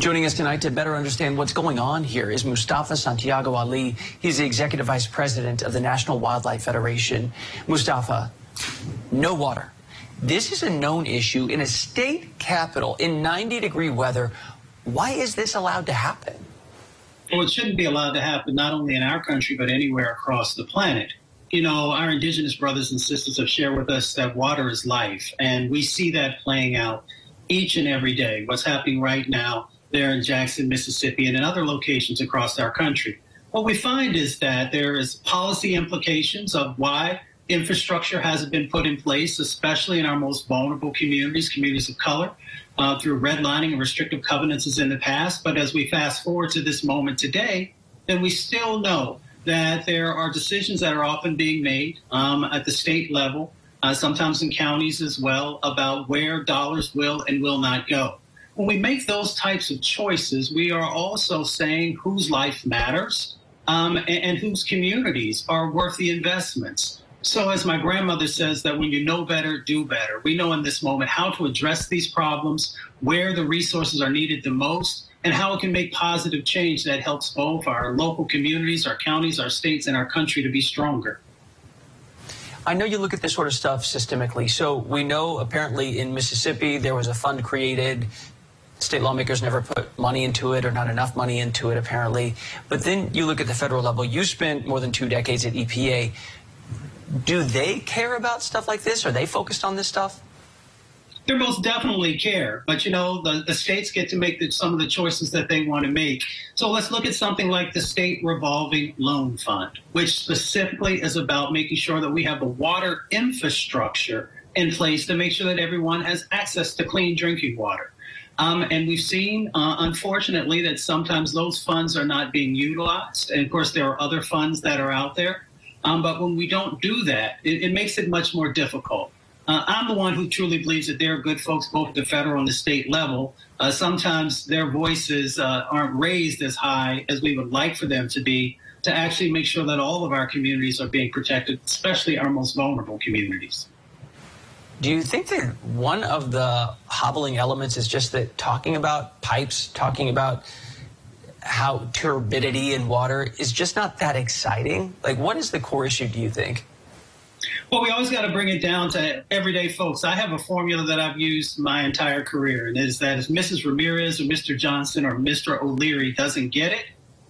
Joining us tonight to better understand what's going on here is Mustafa Santiago Ali. He's the Executive Vice President of the National Wildlife Federation. Mustafa, no water. This is a known issue in a state capital in 90-degree weather. Why is this allowed to happen? Well, it shouldn't be allowed to happen not only in our country, but anywhere across the planet. You know, our indigenous brothers and sisters have shared with us that water is life, and we see that playing out each and every day. What's happening right now there in Jackson, Mississippi, and in other locations across our country. What we find is that there is policy implications of why infrastructure hasn't been put in place, especially in our most vulnerable communities, communities of color, through redlining and restrictive covenants in the past. But as we fast forward to this moment today, then we still know that there are decisions that are often being made at the state level, sometimes in counties as well, about where dollars will and will not go. When we make those types of choices, we are also saying whose life matters and whose communities are worth the investments. So as my grandmother says, that when you know better, do better. We know in this moment how to address these problems, where the resources are needed the most, and how it can make positive change that helps both our local communities, our counties, our states, and our country to be stronger. I know you look at this sort of stuff systemically. So we know apparently in Mississippi there was a fund created. State lawmakers never put money into it, or not enough money into it, apparently. But then you look at the federal level. You spent more than 2 decades at EPA. Do they care about stuff like this? Are they focused on this stuff? They most definitely care. But, you know, the states get to make some of the choices that they want to make. So let's look at something like the State Revolving Loan Fund, which specifically is about making sure that we have the water infrastructure in place to make sure that everyone has access to clean drinking water. And we've seen, unfortunately, that sometimes those funds are not being utilized. And, of course, there are other funds that are out there. But when we don't do that, it makes it much more difficult. I'm the one who truly believes that there are good folks both at the federal and the state level. Sometimes their voices aren't raised as high as we would like for them to be, to actually make sure that all of our communities are being protected, especially our most vulnerable communities. Do you think that one of the hobbling elements is just that talking about pipes, talking about how turbidity in water is just not that exciting? Like, what is the core issue, do you think? Well, we always got to bring it down to everyday folks. I have a formula that I've used my entire career, and it is that if Mrs. Ramirez or Mr. Johnson or Mr. O'Leary doesn't get it,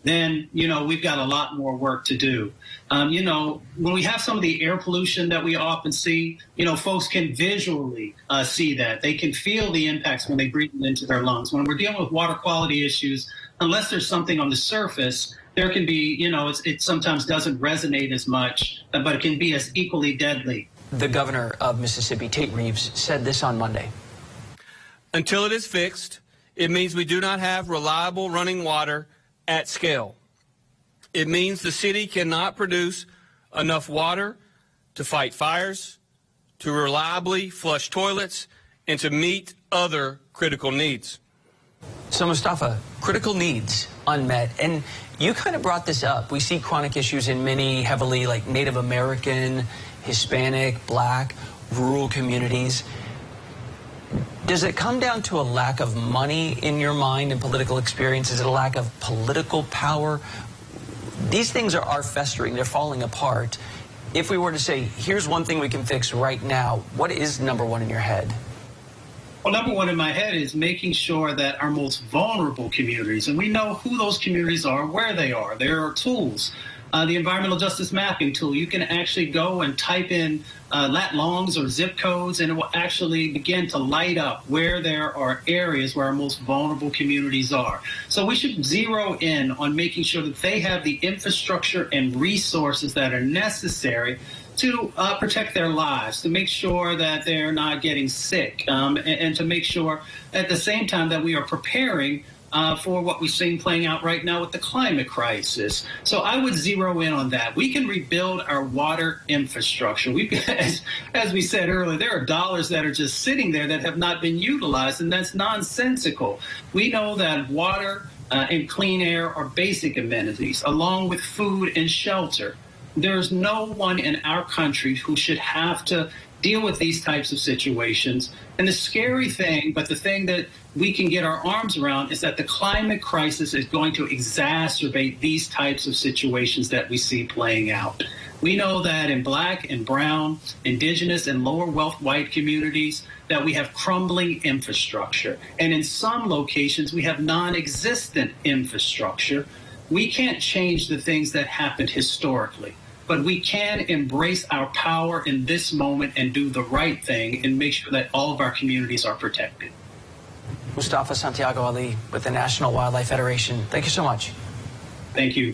then, you know, we've got a lot more work to do. You know, when we have some of the air pollution that we often see, you know, folks can visually see that. They can feel the impacts when they breathe it into their lungs. When we're dealing with water quality issues, unless there's something on the surface, there can be, you know, it sometimes doesn't resonate as much, but it can be as equally deadly. The governor of Mississippi, Tate Reeves, said this on Monday. Until it is fixed, it means we do not have reliable running water at scale. It means the city cannot produce enough water to fight fires, to reliably flush toilets, and to meet other critical needs. So, Mustafa, critical needs unmet. And you kind of brought this up. We see chronic issues in many heavily like Native American, Hispanic, Black, rural communities. Does it come down to a lack of money in your mind and political experience? Is it a lack of political power? These things are festering. They're falling apart. If we were to say, here's one thing we can fix right now, what is number one in your head? Well, number one in my head is making sure that our most vulnerable communities, and we know who those communities are, where they are. There are tools. The environmental justice mapping tool, you can actually go and type in lat longs or zip codes, and it will actually begin to light up where there are areas where our most vulnerable communities are. So we should zero in on making sure that they have the infrastructure and resources that are necessary to protect their lives, to make sure that they're not getting sick, and to make sure at the same time that we are preparing for what we've seen playing out right now with the climate crisis. So I would zero in on that. We can rebuild our water infrastructure. As we said earlier, there are dollars that are just sitting there that have not been utilized, and that's nonsensical. We know that water and clean air are basic amenities, along with food and shelter. There's no one in our country who should have to deal with these types of situations. And the scary thing, but the thing that we can get our arms around, is that the climate crisis is going to exacerbate these types of situations that we see playing out. We know that in Black and brown, indigenous and lower wealth white communities, that we have crumbling infrastructure. And in some locations, we have non-existent infrastructure. We can't change the things that happened historically, but we can embrace our power in this moment and do the right thing and make sure that all of our communities are protected. Mustafa Santiago Ali with the National Wildlife Federation. Thank you so much. Thank you.